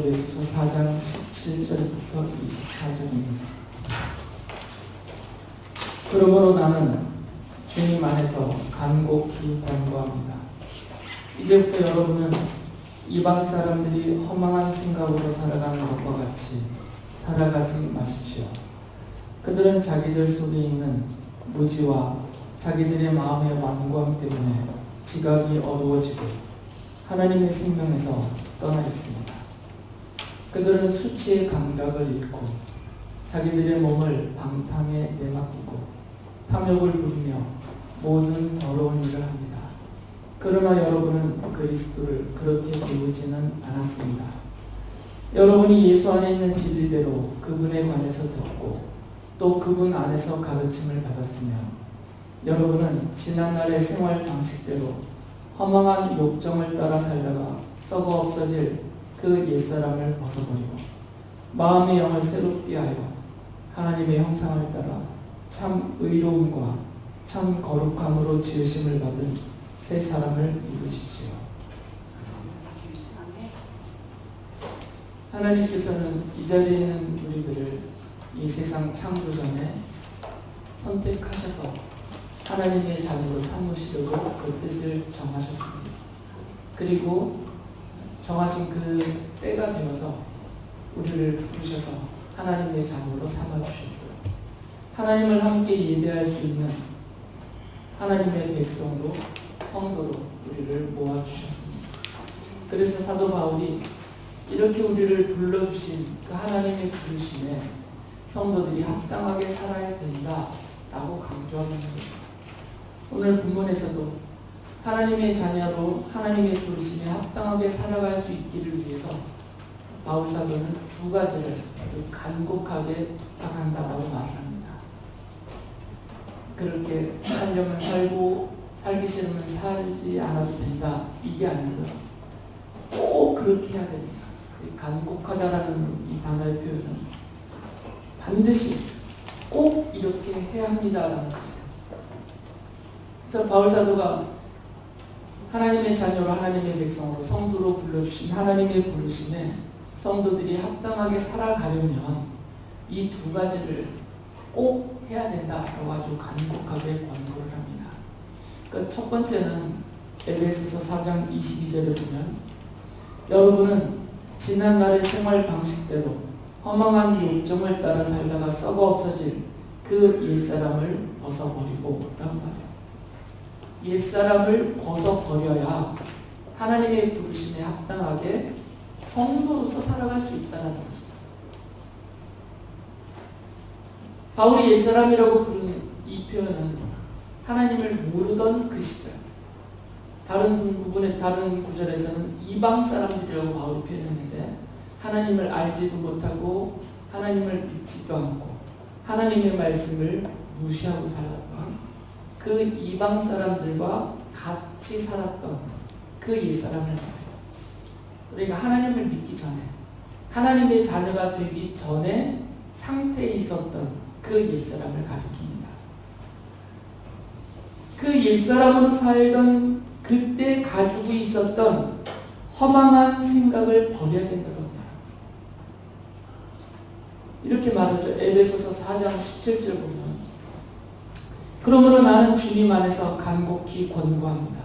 에베소서 4장 17절부터 24절입니다. 그러므로 나는 주님 안에서 간곡히 권고합니다. 이제부터 여러분은 이방 사람들이 허망한 생각으로 살아가는 것과 같이 살아가지 마십시오. 그들은 자기들 속에 있는 무지와 자기들의 마음의 완고함 때문에 지각이 어두워지고 하나님의 생명에서 떠나 있습니다. 그들은 수치의 감각을 잃고 자기들의 몸을 방탕에 내맡기고 탐욕을 부리며 모든 더러운 일을 합니다. 그러나 여러분은 그리스도를 그렇게 배우지는 않았습니다. 여러분이 예수 안에 있는 진리대로 그분에 관해서 듣고 또 그분 안에서 가르침을 받았으며 여러분은 지난날의 생활 방식대로 허망한 욕정을 따라 살다가 썩어 없어질 그 옛사람을 벗어버리고 마음의 영을 새롭게 하여 하나님의 형상을 따라 참 의로움과 참 거룩함으로 지으심을 받은 새 사람을 입으십시오. 하나님께서는 이 자리에 있는 우리들을 이 세상 창조 전에 선택하셔서 하나님의 자녀로 삼으시려고 그 뜻을 정하셨습니다. 그리고 정하신 그 때가 되어서 우리를 부르셔서 하나님의 자녀로 삼아주셨고요. 하나님을 함께 예배할 수 있는 하나님의 백성으로 성도로 우리를 모아주셨습니다. 그래서 사도 바울이 이렇게 우리를 불러주신 그 하나님의 부르심에 성도들이 합당하게 살아야 된다라고 강조하고 있는 거죠. 오늘 본문에서도 하나님의 자녀로 하나님의 부르심에 합당하게 살아갈 수 있기를 위해서 바울 사도는 두 가지를 아주 간곡하게 부탁한다라고 말을 합니다. 그렇게 살려면 살고 살기 싫으면 살지 않아도 된다, 이게 아니고요. 꼭 그렇게 해야 됩니다. 간곡하다라는 이 단어의 표현은 반드시 꼭 이렇게 해야 합니다라는 것이에요. 그래서 바울 사도가 하나님의 자녀로 하나님의 백성으로 성도로 불러주신 하나님의 부르심에 성도들이 합당하게 살아가려면 이 두 가지를 꼭 해야 된다라고 아주 간곡하게 권고를 합니다. 그러니까 첫 번째는 에베소서 4장 22절에 보면 여러분은 지난날의 생활 방식대로 허망한 욕정을 따라 살다가 썩어 없어질 그 옛사람을 벗어버리고 라고 말해요. 옛사람을 벗어버려야 하나님의 부르심에 합당하게 성도로서 살아갈 수 있다는 것이죠. 바울이 옛사람이라고 부르는 이 표현은 하나님을 모르던 그 시절, 다른 부분의 다른 구절에서는 이방 사람들이라고 바울이 표현했는데 하나님을 알지도 못하고 하나님을 믿지도 않고 하나님의 말씀을 무시하고 살았던 그 이방 사람들과 같이 살았던 그 옛사람을 말해요. 그러니까 하나님을 믿기 전에 하나님의 자녀가 되기 전에 상태에 있었던 그 옛사람을 가리킵니다. 그 옛사람으로 살던 그때 가지고 있었던 허망한 생각을 버려야 된다고 말합니다. 이렇게 말하죠. 에베소서 4장 17절 보면 그러므로 나는 주님 안에서 간곡히 권고합니다.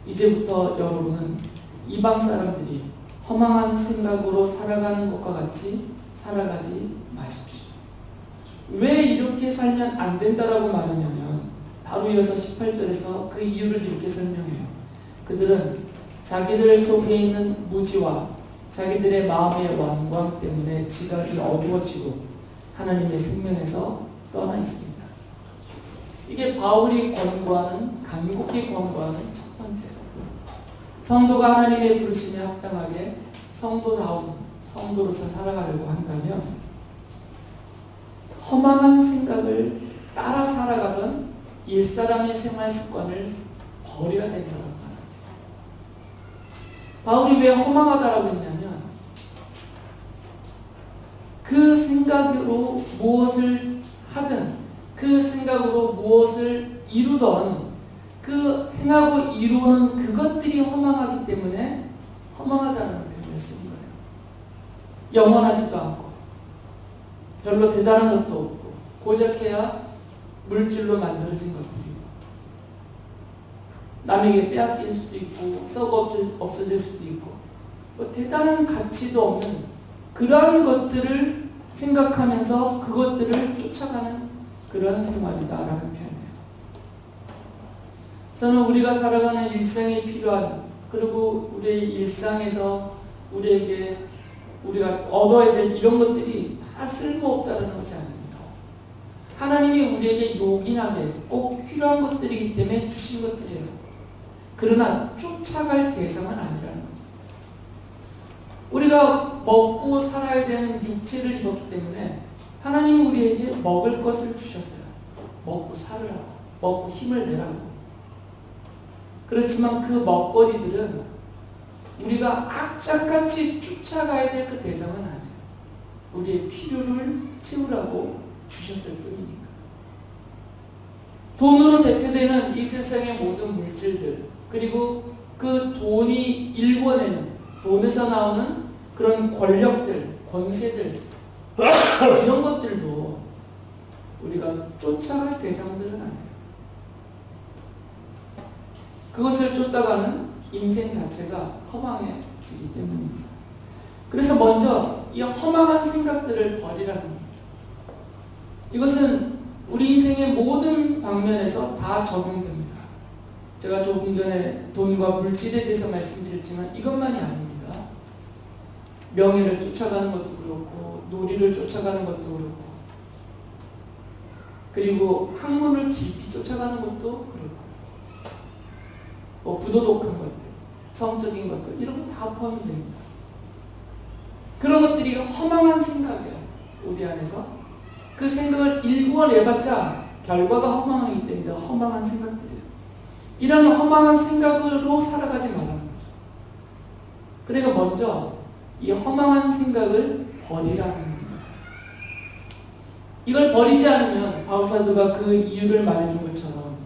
이제부터 여러분은 이방 사람들이 허망한 생각으로 살아가는 것과 같이 살아가지 마십시오. 왜 이렇게 살면 안 된다라고 말하냐면 바로 이어서 18절에서 그 이유를 이렇게 설명해요. 그들은 자기들 속에 있는 무지와 자기들의 마음의 완고함 때문에 지각이 어두워지고 하나님의 생명에서 떠나 있습니다. 이게 바울이 권고하는, 간곡히 권고하는 첫 번째예요. 성도가 하나님의 부르심에 합당하게 성도다운 성도로서 살아가려고 한다면 허망한 생각을 따라 살아가던 옛사람의 생활 습관을 버려야 된다고 말합니다. 바울이 왜 허망하다라고 했냐면 그 생각으로 무엇을 하든 그 생각으로 무엇을 이루던 그 행하고 이루는 그것들이 허망하기 때문에 허망하다는 표현을 쓴 거예요. 영원하지도 않고 별로 대단한 것도 없고 고작해야 물질로 만들어진 것들이고 남에게 빼앗길 수도 있고 썩어 없어질 수도 있고 뭐 대단한 가치도 없는 그러한 것들을 생각하면서 그것들을 쫓아가는 그런 생활이다라는 표현이에요. 저는 우리가 살아가는 일상에 필요한 그리고 우리의 일상에서 우리가 얻어야 될 이런 것들이 다 쓸모없다라는 것이 아닙니다. 하나님이 우리에게 요긴하게 꼭 필요한 것들이기 때문에 주신 것들이에요. 그러나 쫓아갈 대상은 아니라는 거죠. 우리가 먹고 살아야 되는 육체를 입었기 때문에 하나님은 우리에게 먹을 것을 주셨어요. 먹고 살으라고, 먹고 힘을 내라고. 그렇지만 그 먹거리들은 우리가 악착같이 쫓아가야 될 그 대상은 아니에요. 우리의 필요를 채우라고 주셨을 뿐이니까. 돈으로 대표되는 이 세상의 모든 물질들, 그리고 그 돈이 일궈내는, 돈에서 나오는 그런 권력들, 권세들, 이런 것들도 우리가 쫓아갈 대상들은 아니에요. 그것을 쫓다가는 인생 자체가 허망해지기 때문입니다. 그래서 먼저 이 허망한 생각들을 버리라는 겁니다. 이것은 우리 인생의 모든 방면에서 다 적용됩니다. 제가 조금 전에 돈과 물질에 대해서 말씀드렸지만 이것만이 아닙니다. 명예를 쫓아가는 것도 그렇고 놀이를 쫓아가는 것도 그렇고 그리고 학문을 깊이 쫓아가는 것도 그렇고 뭐 부도덕한 것들, 성적인 것들 이런 거 다 포함이 됩니다. 그런 것들이 허망한 생각이에요. 우리 안에서 그 생각을 일구어내봤자 결과가 허망하기 때문에 허망한 생각들이에요. 이런 허망한 생각으로 살아가지 말라는 거죠. 그러니까 먼저 이 허망한 생각을 버리라는 겁니다. 이걸 버리지 않으면 바울사도가 그 이유를 말해준 것처럼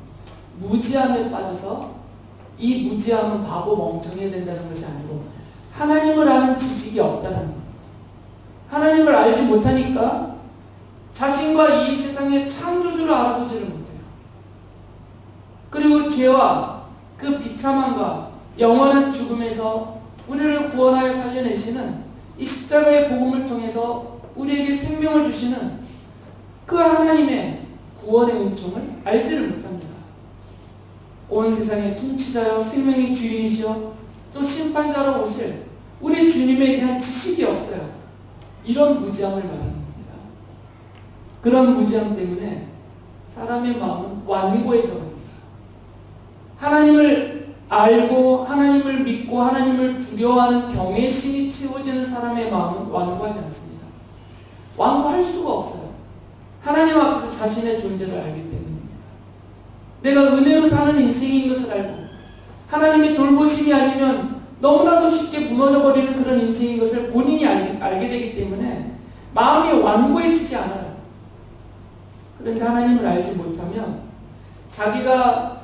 무지함에 빠져서 이 무지함은 바보 멍청해야 된다는 것이 아니고 하나님을 아는 지식이 없다는 겁니다. 하나님을 알지 못하니까 자신과 이 세상의 창조주를 알아보지를 못해요. 그리고 죄와 그 비참함과 영원한 죽음에서 우리를 구원하여 살려내시는 이 십자가의 복음을 통해서 우리에게 생명을 주시는 그 하나님의 구원의 은총을 알지를 못합니다. 온 세상의 통치자여 생명의 주인이시여 또 심판자로 오실 우리 주님에 대한 지식이 없어요. 이런 무지함을 말하는 겁니다. 그런 무지함 때문에 사람의 마음은 완고해져 갑니다. 하나님을 알고 하나님을 믿고 하나님을 두려워하는 경외심이 채워지는 사람의 마음은 완고하지 않습니다. 완고할 수가 없어요. 하나님 앞에서 자신의 존재를 알기 때문입니다. 내가 은혜로 사는 인생인 것을 알고 하나님의 돌보심이 아니면 너무나도 쉽게 무너져버리는 그런 인생인 것을 본인이 알게 되기 때문에 마음이 완고해지지 않아요. 그런데 하나님을 알지 못하면 자기가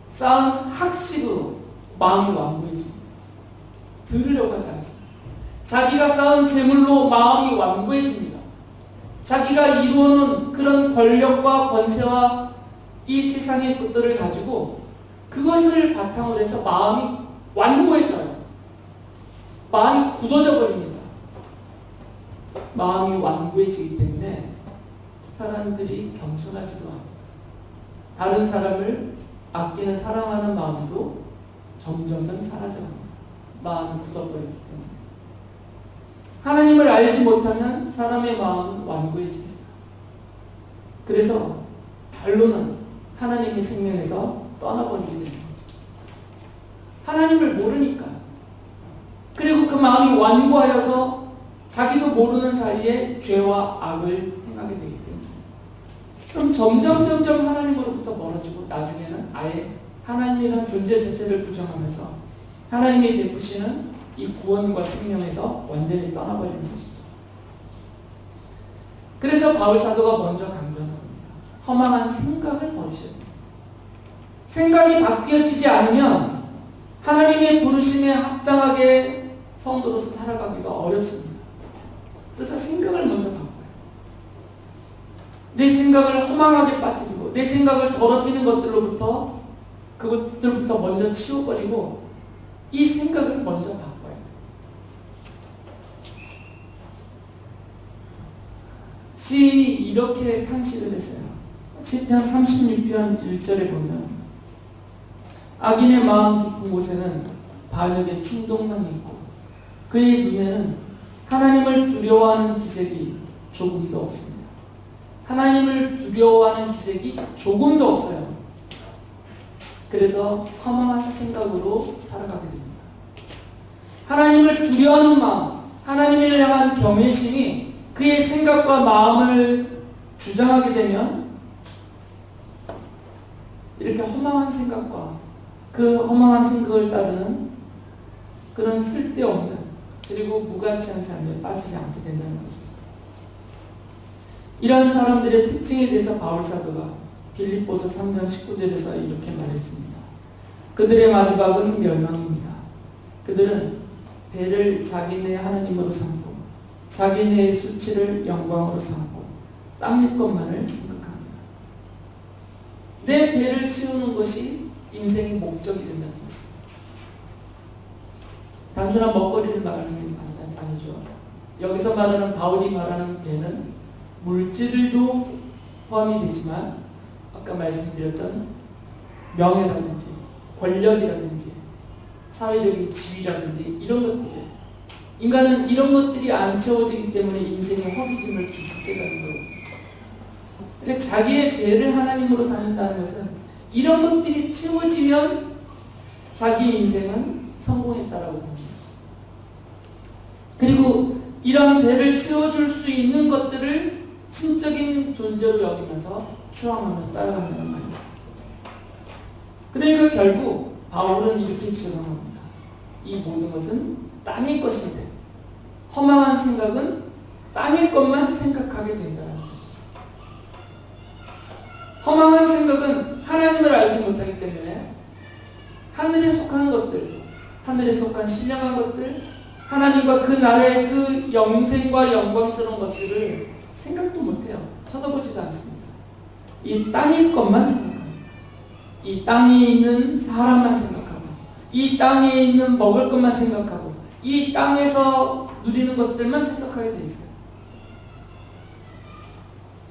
쌓은 학식으로 마음이 완고해집니다. 들으려고 하지 않습니다. 자기가 쌓은 재물로 마음이 완고해집니다. 자기가 이루어놓은 그런 권력과 권세와 이 세상의 것들을 가지고 그것을 바탕으로 해서 마음이 완고해져요. 마음이 굳어져 버립니다. 마음이 완고해지기 때문에 사람들이 겸손하지도 않고 다른 사람을 아끼는 사랑하는 마음도 점점점 사라져갑니다. 마음이 굳어버렸기 때문에. 하나님을 알지 못하면 사람의 마음은 완고해집니다. 그래서 결론은 하나님의 생명에서 떠나버리게 되는 거죠. 하나님을 모르니까. 그리고 그 마음이 완고하여서 자기도 모르는 사이에 죄와 악을 행하게 되기 때문에. 그럼 점점 하나님으로부터 멀어지고 나중에는 아예 하나님이라는 존재 자체를 부정하면서 하나님이 베푸시는 이 구원과 생명에서 완전히 떠나버리는 것이죠. 그래서 바울사도가 먼저 강조하는 겁니다. 허망한 생각을 버리셔야 됩니다. 생각이 바뀌어지지 않으면 하나님의 부르심에 합당하게 성도로서 살아가기가 어렵습니다. 그래서 생각을 먼저 바꿔요. 내 생각을 허망하게 빠뜨리고 내 생각을 더럽히는 것들로부터 그것들부터 먼저 치워버리고 이 생각을 먼저 바꿔요. 시인이 이렇게 탄식을 했어요. 시편 36편 1절에 보면 악인의 마음 깊은 곳에는 반역의 충동만 있고 그의 눈에는 하나님을 두려워하는 기색이 조금도 없습니다. 하나님을 두려워하는 기색이 조금도 없어요. 그래서 허망한 생각으로 살아가게 됩니다. 하나님을 두려워하는 마음, 하나님을 향한 경외심이 그의 생각과 마음을 주장하게 되면 이렇게 허망한 생각과 그 허망한 생각을 따르는 그런 쓸데없는 그리고 무가치한 삶에 빠지지 않게 된다는 것이죠. 이러한 사람들의 특징에 대해서 바울 사도가 빌립보서 3장 19절에서 이렇게 말했습니다. 그들의 마지막은 멸망입니다. 그들은 배를 자기네 하나님으로 삼고 자기네의 수치를 영광으로 삼고 땅의 것만을 생각합니다. 내 배를 채우는 것이 인생의 목적이 된다는 거죠. 단순한 먹거리를 말하는 게 아니죠. 여기서 말하는 바울이 말하는 배는 물질도 포함이 되지만 아까 말씀드렸던 명예라든지 권력이라든지 사회적인 지위라든지 이런 것들이에요. 인간은 이런 것들이 안 채워지기 때문에 인생의 허기짐을 깊이 깨닫는 거거든요. 그러니까 자기의 배를 하나님으로 삼는다는 것은 이런 것들이 채워지면 자기 인생은 성공했다라고 보는 것이죠. 그리고 이런 배를 채워줄 수 있는 것들을 신적인 존재로 여기면서 추앙하며 따라간다는 말이에요. 그러니까 결국 바울은 이렇게 지적합니다. 이 모든 것은 땅의 것인데 허망한 생각은 땅의 것만 생각하게 된다는 것이죠. 허망한 생각은 하나님을 알지 못하기 때문에 하늘에 속한 것들, 하늘에 속한 신령한 것들, 하나님과 그 나라의 그 영생과 영광스러운 것들을 생각도 못해요. 쳐다보지도 않습니다. 이 땅의 것만 생각합니다. 이 땅에 있는 사람만 생각하고 이 땅에 있는 먹을 것만 생각하고 이 땅에서 누리는 것들만 생각하게 돼 있어요.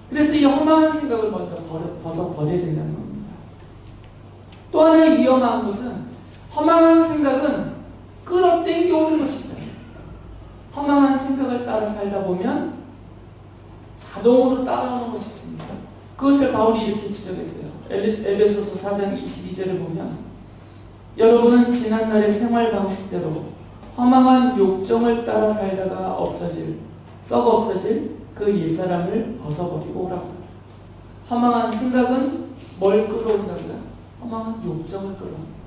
그래서 이 허망한 생각을 먼저 벗어버려야 된다는 겁니다. 또 하나의 위험한 것은 허망한 생각은 끌어당겨 오는 것이 있어요. 허망한 생각을 따라 살다 보면 자동으로 따라오는 것이 있습니다. 그것을 바울이 이렇게 지적했어요. 에베소서 4장 22절에 보면 여러분은 지난날의 생활 방식대로 허망한 욕정을 따라 살다가 썩어 없어질 그 옛사람을 벗어버리고 오라고 합니다. 허망한 생각은 뭘 끌어온다고요? 허망한 욕정을 끌어옵니다.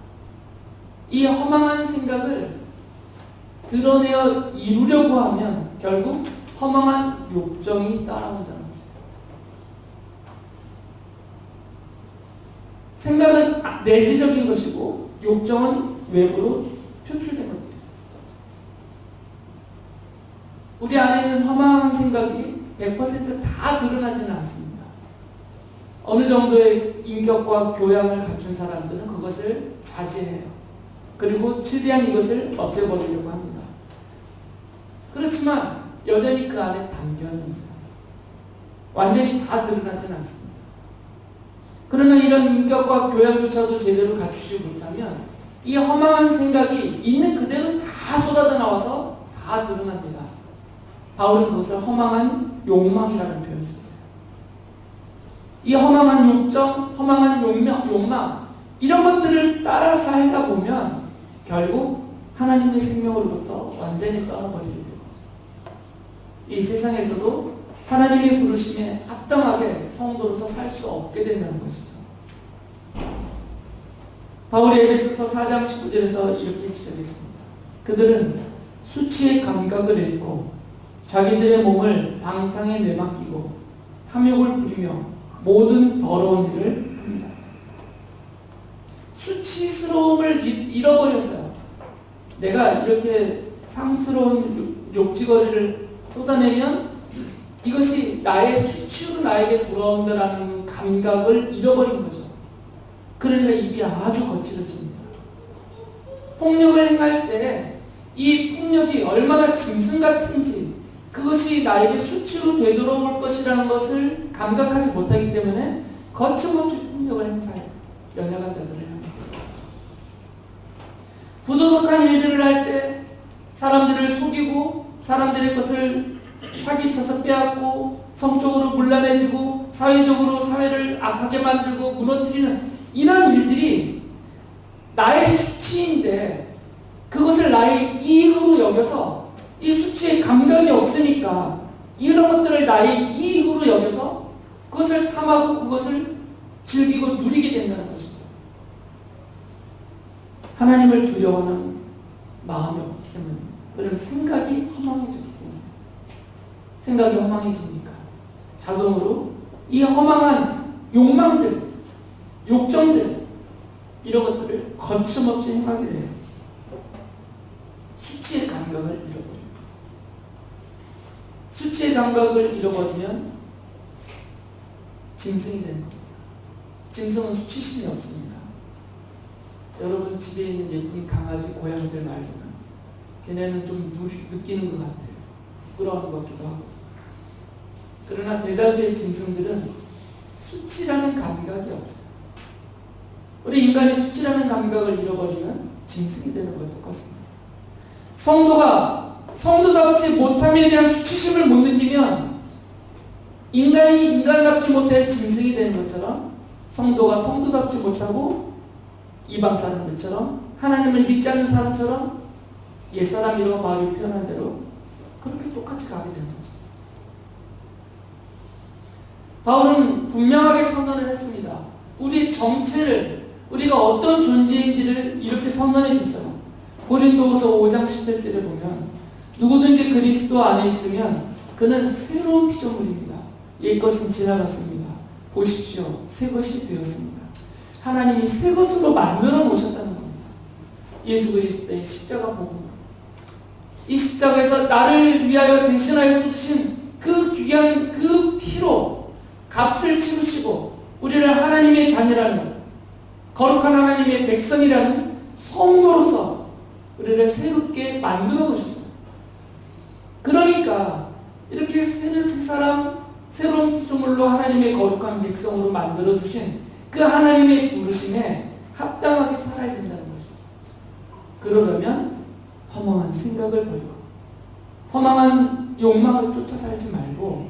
이 허망한 생각을 드러내어 이루려고 하면 결국 허망한 욕정이 따라온다는 거죠. 생각은 내재적인 것이고 욕정은 외부로 표출된 것들이에요. 우리 안에 있는 허망한 생각이 100% 드러나지는 않습니다. 어느 정도의 인격과 교양을 갖춘 사람들은 그것을 자제해요. 그리고 최대한 이것을 없애버리려고 합니다. 그렇지만 여전히 그 안에 담겨는 있어요. 완전히 다 드러나지는 않습니다. 그러나 이런 인격과 교양조차도 제대로 갖추지 못하면 이 허망한 생각이 있는 그대로 다 쏟아져 나와서 다 드러납니다. 바울은 그것을 허망한 욕망이라는 표현을 썼어요. 이 허망한 욕정, 허망한 욕망 이런 것들을 따라 살다 보면 결국 하나님의 생명으로부터 완전히 떠나버리게 되고 이 세상에서도 하나님의 부르심에 합당하게 성도로서 살 수 없게 된다는 것이죠. 바울이 에베소서 4장 19절에서 이렇게 지적했습니다. 그들은 수치의 감각을 잃고 자기들의 몸을 방탕에 내맡기고 탐욕을 부리며 모든 더러운 일을 합니다. 수치스러움을 잃어버렸어요. 내가 이렇게 상스러운 욕지거리를 쏟아내면 이것이 나의 수치로 나에게 돌아온다라는 감각을 잃어버린 거죠. 그러니까 입이 아주 거칠어집니다. 폭력을 행할 때 이 폭력이 얼마나 짐승 같은지, 그것이 나에게 수치로 되돌아올 것이라는 것을 감각하지 못하기 때문에 거침없이 폭력을 행사해요. 연약한 자들을 향해서. 부도덕한 일들을 할 때 사람들을 속이고 사람들의 것을 사기쳐서 빼앗고 성적으로 문란해지고 사회적으로 사회를 악하게 만들고 무너뜨리는 이런 일들이 나의 수치인데 그것을 나의 이익으로 여겨서, 이 수치에 감각이 없으니까 이런 것들을 나의 이익으로 여겨서 그것을 탐하고 그것을 즐기고 누리게 된다는 것이죠. 하나님을 두려워하는 마음이 없기 때문입니다. 왜냐하면 생각이 허망해졌기 때문에. 생각이 허망해지니까 자동으로 이 허망한 욕망들, 욕정들, 이런 것들을 거침없이 행하게 돼요. 수치의 감각을 잃어버립니다. 수치의 감각을 잃어버리면 짐승이 되는 겁니다. 짐승은 수치심이 없습니다. 여러분 집에 있는 예쁜 강아지, 고양이들 말고는 걔네는 좀 느끼는 것 같아요. 부끄러워하는 것 같기도 하고. 그러나 대다수의 짐승들은 수치라는 감각이 없어요. 우리 인간이 수치라는 감각을 잃어버리면 짐승이 되는 것과 똑같습니다. 성도가 성도답지 못함에 대한 수치심을 못 느끼면 인간이 인간답지 못해 짐승이 되는 것처럼, 성도가 성도답지 못하고 이방 사람들처럼, 하나님을 믿지 않는 사람처럼 옛사람이라고 바울이 표현한 대로 그렇게 똑같이 가게 되는 거죠. 바울은 분명하게 선언을 했습니다. 우리의 정체를, 우리가 어떤 존재인지를 이렇게 선언해 주세요. 고린도후서 5장 10절에 보면 누구든지 그리스도 안에 있으면 그는 새로운 피조물입니다. 옛것은 지나갔습니다. 보십시오, 새 것이 되었습니다. 하나님이 새 것으로 만들어 놓으셨다는 겁니다. 예수 그리스도의 십자가 복음으로. 이 십자가에서 나를 위하여 대신하여 쏟으신 그 귀한 그 피로 값을 치르시고 우리를 하나님의 자녀라는, 거룩한 하나님의 백성이라는 성도로서 우리를 새롭게 만들어 놓으셨어요. 그러니까 이렇게 새 사람, 새로운 피조물로 하나님의 거룩한 백성으로 만들어 주신 그 하나님의 부르심에 합당하게 살아야 된다는 것이죠. 그러려면 허망한 생각을 버리고 허망한 욕망을 쫓아 살지 말고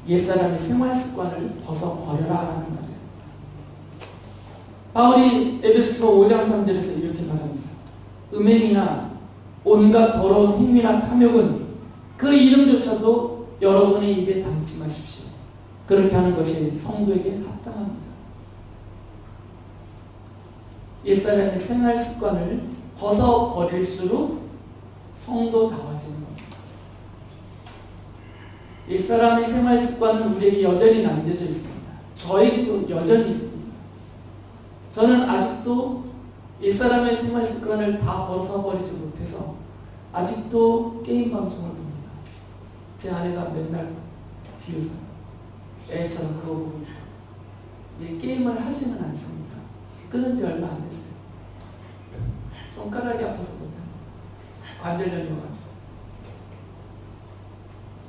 옛사람의 생활 습관을 벗어버려라 하는 말이에요. 바울이 에베소서 5장 3절에서 이렇게 말합니다. 음행이나 온갖 더러운 행위나 탐욕은 그 이름조차도 여러분의 입에 담지 마십시오. 그렇게 하는 것이 성도에게 합당합니다. 옛사람의 생활 습관을 벗어버릴수록 성도다워지는 겁니다. 옛사람의 생활 습관은 우리에게 여전히 남겨져 있습니다. 저에게도 여전히 있습니다. 저는 아직도 옛사람의 생활 습관을 다 벗어버리지 못해서 아직도 게임 방송을 봅니다. 제 아내가 맨날 비웃어요. 애처럼 그거 보고 있다. 이제 게임을 하지는 않습니다. 끊은 지 얼마 안 됐어요. 손가락이 아파서 못합니다. 관절염이 와가지고.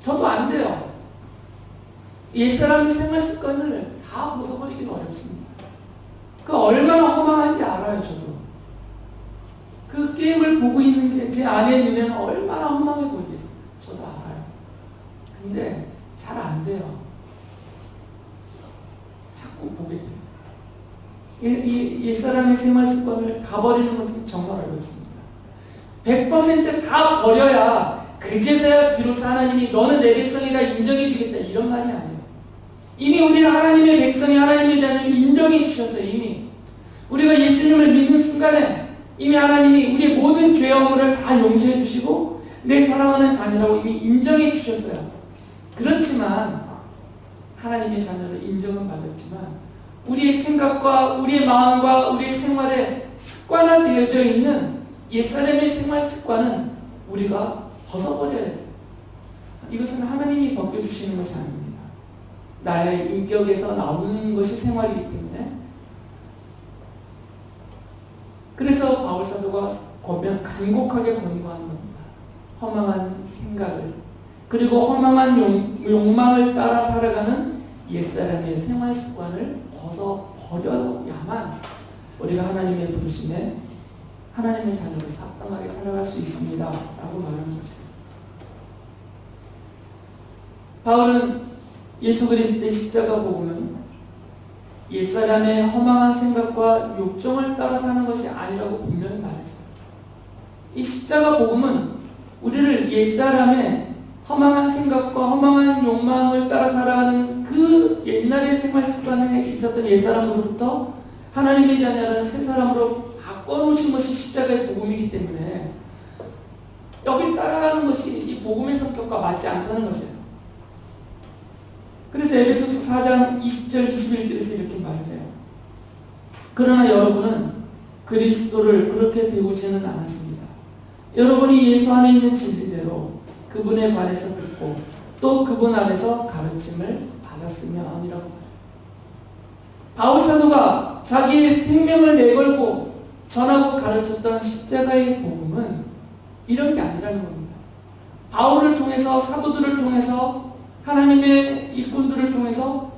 저도 안 돼요. 옛사람의 생활 습관을 다 벗어버리기가 어렵습니다. 그 얼마나 허망한지 알아요, 저도. 그 게임을 보고 있는 게 제 아내 눈에는 얼마나 허망해 보이겠어요. 저도 알아요. 근데 잘 안 돼요. 자꾸 보게 돼요. 옛사람의 생활 습관을 다 버리는 것은 정말 어렵습니다. 100% 다 버려야 그제서야 비로소 하나님이 너는 내 백성이다 인정해 주겠다 이런 말이 아니에요. 이미 우리는 하나님의 백성이 하나님에 대한 인정해 주셨어요. 이미 우리가 예수님을 믿는 순간에 이미 하나님이 우리의 모든 죄와 허물을 다 용서해 주시고 내 사랑하는 자녀라고 이미 인정해 주셨어요. 그렇지만 하나님의 자녀로 인정은 받았지만 우리의 생각과 우리의 마음과 우리의 생활에 습관화되어져 있는 옛사람의 생활 습관은 우리가 벗어버려야 돼요. 이것은 하나님이 벗겨주시는 것이 아닙니다. 나의 인격에서 나오는 것이 생활이기 때문에. 그래서 바울 사도가 간곡하게 권고하는 겁니다. 허망한 생각을, 그리고 허망한 욕망을 따라 살아가는 옛사람의 생활 습관을 벗어버려야만 우리가 하나님의 부르심에 하나님의 자녀로 합당하게 살아갈 수 있습니다 라고 말하는 거죠. 바울은 예수 그리스도의 십자가 복음은 옛사람의 허망한 생각과 욕정을 따라 사는 것이 아니라고 분명히 말했어요. 이 십자가 복음은 우리를 옛사람의 허망한 생각과 허망한 욕망을 따라 살아가는 그 옛날의 생활 습관에 있었던 옛사람으로부터 하나님의 자녀라는 새 사람으로 바꿔놓으신 것이 십자가의 복음이기 때문에 여기 따라가는 것이 이 복음의 성격과 맞지 않다는 것이에요. 그래서 에베소서 4장 20절 21절에서 이렇게 말을 해요. 그러나 여러분은 그리스도를 그렇게 배우지는 않았습니다. 여러분이 예수 안에 있는 진리대로 그분에 관해서 듣고 또 그분 안에서 가르침을 받았으면이라고 말해요. 바울 사도가 자기의 생명을 내걸고 전하고 가르쳤던 십자가의 복음은 이런 게 아니라는 겁니다. 바울을 통해서, 사도들을 통해서, 하나님의 일꾼들을 통해서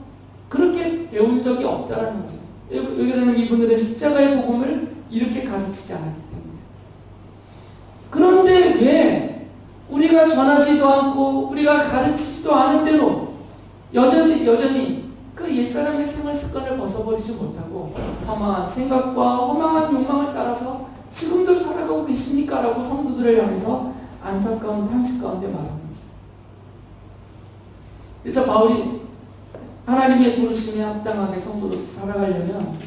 그렇게 배운 적이 없다라는 거죠. 여기는 이분들의 십자가의 복음을 이렇게 가르치지 않았기 때문에. 그런데 왜 우리가 전하지도 않고 우리가 가르치지도 않은 대로 여전히 그 옛사람의 생활 습관을 벗어버리지 못하고 허망한 생각과 허망한 욕망을 따라서 지금도 살아가고 계십니까? 라고 성도들을 향해서 안타까운 탄식 가운데 말하는 거죠. 그래서 바울이 하나님의 부르심에 합당하게 성도로서 살아가려면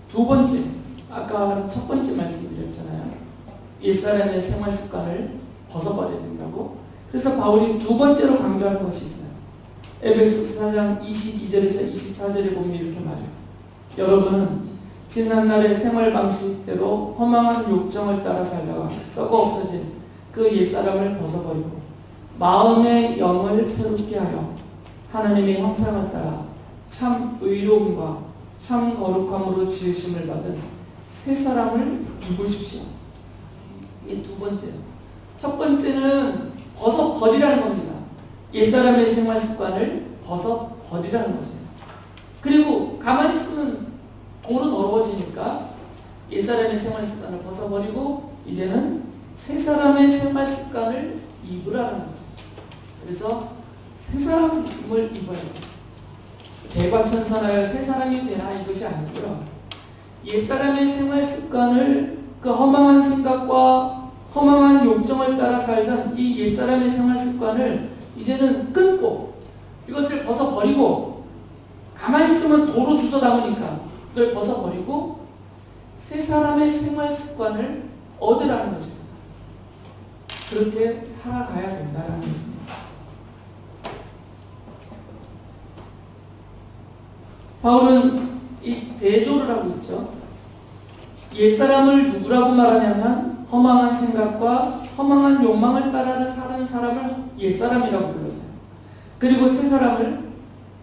두 번째, 아까는 첫 번째 말씀드렸잖아요. 옛사람의 생활 습관을 벗어버려야 된다고. 그래서 바울이 두 번째로 강조하는 것이 있어요. 에베소서 4장 22절에서 24절에 보면 이렇게 말해요. 여러분은 지난날의 생활 방식대로 허망한 욕정을 따라 살다가 썩어 없어진 그 옛사람을 벗어버리고 마음의 영을 새롭게 하여 하나님의 형상을 따라 참 의로움과 참 거룩함으로 지으심을 받은 새 사람을 입으십시오. 이게 두 번째예요. 첫 번째는 벗어버리라는 겁니다. 옛사람의 생활 습관을 벗어버리라는 거죠. 그리고 가만히 있으면 도로 더러워지니까 옛사람의 생활 습관을 벗어버리고 이제는 새 사람의 생활 습관을 입으라는 거죠. 그래서 새 사람을 입어야 돼요. 개과천선하여 새 사람이 되나 이것이 아니고요. 옛사람의 생활 습관을 그 허망한 생각과 허망한 욕정을 따라 살던 이 옛사람의 생활 습관을 이제는 끊고 이것을 벗어버리고 가만히 있으면 도로 주워 담으니까 이걸 벗어버리고 새 사람의 생활 습관을 얻으라는 거죠. 그렇게 살아가야 된다는 것입니다. 바울은 이 대조를 하고 있죠. 옛사람을 누구라고 말하냐면 허망한 생각과 허망한 욕망을 따라 사는 사람을 옛사람이라고 불렀어요. 그리고 새 사람을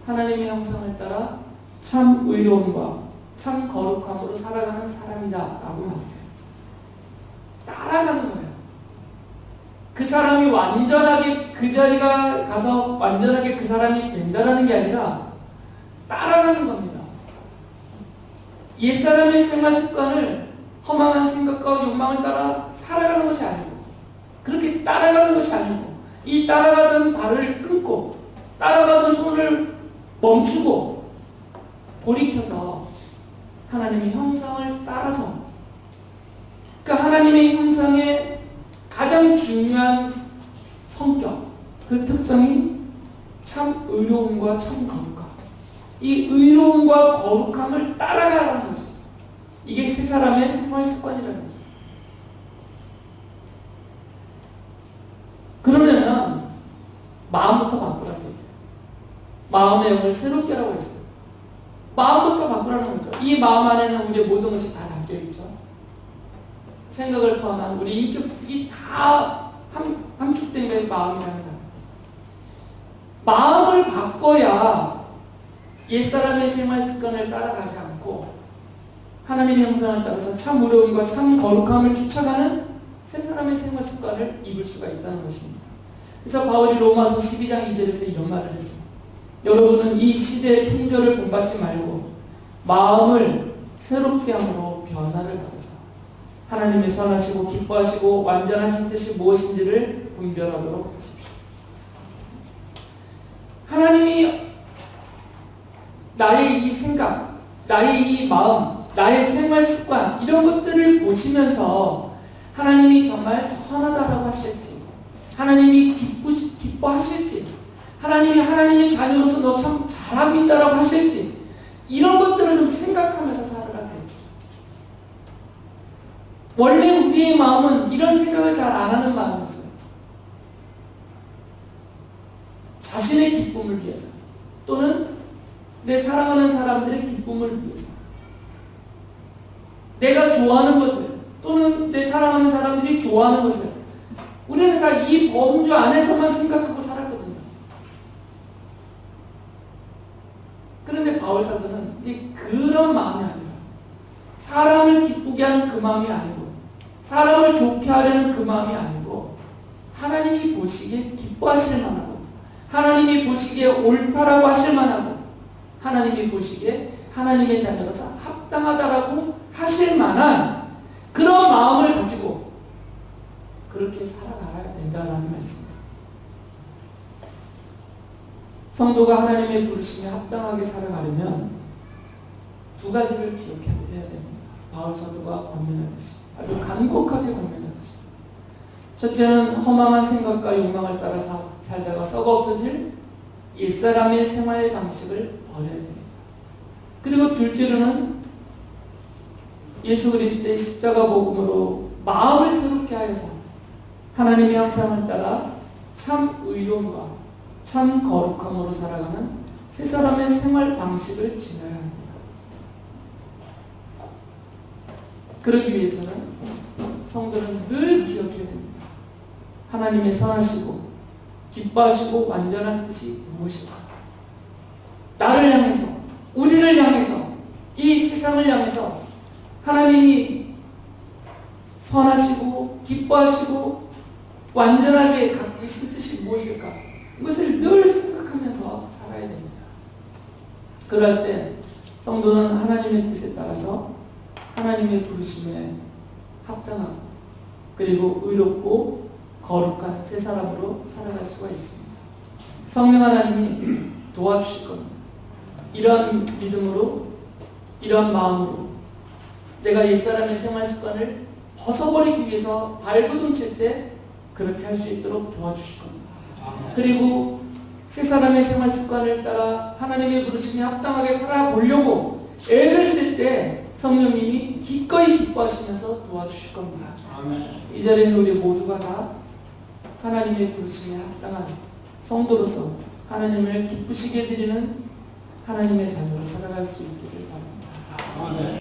하나님의 형상을 따라 참 의로움과 참 거룩함으로 살아가는 사람이다 라고 말해요. 따라가는 거예요. 그 사람이 완전하게 그 자리가 가서 완전하게 그 사람이 된다라는 게 아니라 따라가는 겁니다. 옛사람의 생활 습관을 허망한 생각과 욕망을 따라 살아가는 것이 아니고 그렇게 따라가는 것이 아니고 이 따라가던 발을 끊고 따라가던 손을 멈추고 돌이켜서 하나님의 형상을 따라서 그 하나님의 형상의 가장 중요한 성격, 그 특성이 참 의로움과 참 거룩함. 이 의로움과 거룩함을 따라가라는 것이죠. 이게 세 사람의 생활 습관이라는 거죠. 그러려면 마음부터 바꾸라는 거죠. 마음의 영을 새롭게 하라고 했어요. 마음부터 바꾸라는 거죠. 이 마음 안에는 우리의 모든 것이 다 담겨 있죠. 생각을 포함한 우리 인격이 다 함축된 게 마음이라는 단어. 바뀌어야 옛사람의 생활 습관을 따라가지 않고 하나님의 형상을 따라서 참 의로움과 참 거룩함을 쫓아가는 새 사람의 생활 습관을 입을 수가 있다는 것입니다. 그래서 바울이 로마서 12장 2절에서 이런 말을 했어요. 여러분은 이 시대의 풍조를 본받지 말고 마음을 새롭게 함으로 변화를 받아서 하나님의 선하시고 기뻐하시고 완전하신 뜻이 무엇인지를 분별하도록 하십시오. 하나님이 나의 이 생각, 나의 이 마음, 나의 생활 습관 이런 것들을 보시면서 하나님이 정말 선하다라고 하실지, 하나님이 기뻐하실지, 하나님이 하나님의 자녀로서 너 참 잘하고 있다라고 하실지, 이런 것들을 좀 생각하면서 살아가게 해주죠. 원래 우리의 마음은 이런 생각을 잘 안 하는 마음이었어요. 자신의 기쁨을 위해서, 또는 내 사랑하는 사람들의 기쁨을 위해서, 내가 좋아하는 것을, 또는 내 사랑하는 사람들이 좋아하는 것을, 우리는 다 이 범주 안에서만 생각하고 살았거든요. 그런데 바울 사도는 이제 그런 마음이 아니라, 사람을 기쁘게 하는 그 마음이 아니고, 사람을 좋게 하려는 그 마음이 아니고, 하나님이 보시기에 기뻐하실 만하고, 하나님이 보시기에 옳다라고 하실 만하고, 하나님이 보시기에 하나님의 자녀로서 합당하다라고 하실 만한 그런 마음을 가지고 그렇게 살아가야 된다라는 말씀입니다. 성도가 하나님의 부르심에 합당하게 살아가려면 두 가지를 기억해야 됩니다. 바울 사도가 권면하듯이, 아주 간곡하게 권면하듯이. 첫째는 허망한 생각과 욕망을 따라 살다가 썩어 없어질 옛사람의 생활 방식을 버려야 됩니다. 그리고 둘째로는 예수 그리스도의 십자가 복음으로 마음을 새롭게 하여서 하나님의 형상을 따라 참 의로움과 참 거룩함으로 살아가는 새 사람의 생활 방식을 지녀야 합니다. 그러기 위해서는 성도는 늘 기억해야 됩니다. 하나님의 선하시고 기뻐하시고 완전한 뜻이 무엇인가? 나를 향해서, 우리를 향해서, 이 세상을 향해서 하나님이 선하시고 기뻐하시고 완전하게 갖고 계신 뜻이 무엇일까? 이것을 늘 생각하면서 살아야 됩니다. 그럴 때 성도는 하나님의 뜻에 따라서 하나님의 부르심에 합당하고, 그리고 의롭고 거룩한 새 사람으로 살아갈 수가 있습니다. 성령 하나님이 도와주실 겁니다. 이런 믿음으로, 이런 마음으로 내가 옛사람의 생활 습관을 벗어버리기 위해서 발부둥 칠 때 그렇게 할 수 있도록 도와주실 겁니다. 그리고 새 사람의 생활 습관을 따라 하나님의 부르심에 합당하게 살아보려고 애를 쓸 때 성령님이 기꺼이 기뻐하시면서 도와주실 겁니다. 이 자리에는 우리 모두가 다 하나님의 부르심에 합당한 성도로서 하나님을 기쁘시게 드리는 하나님의 자녀로 살아갈 수 있기를 바랍니다.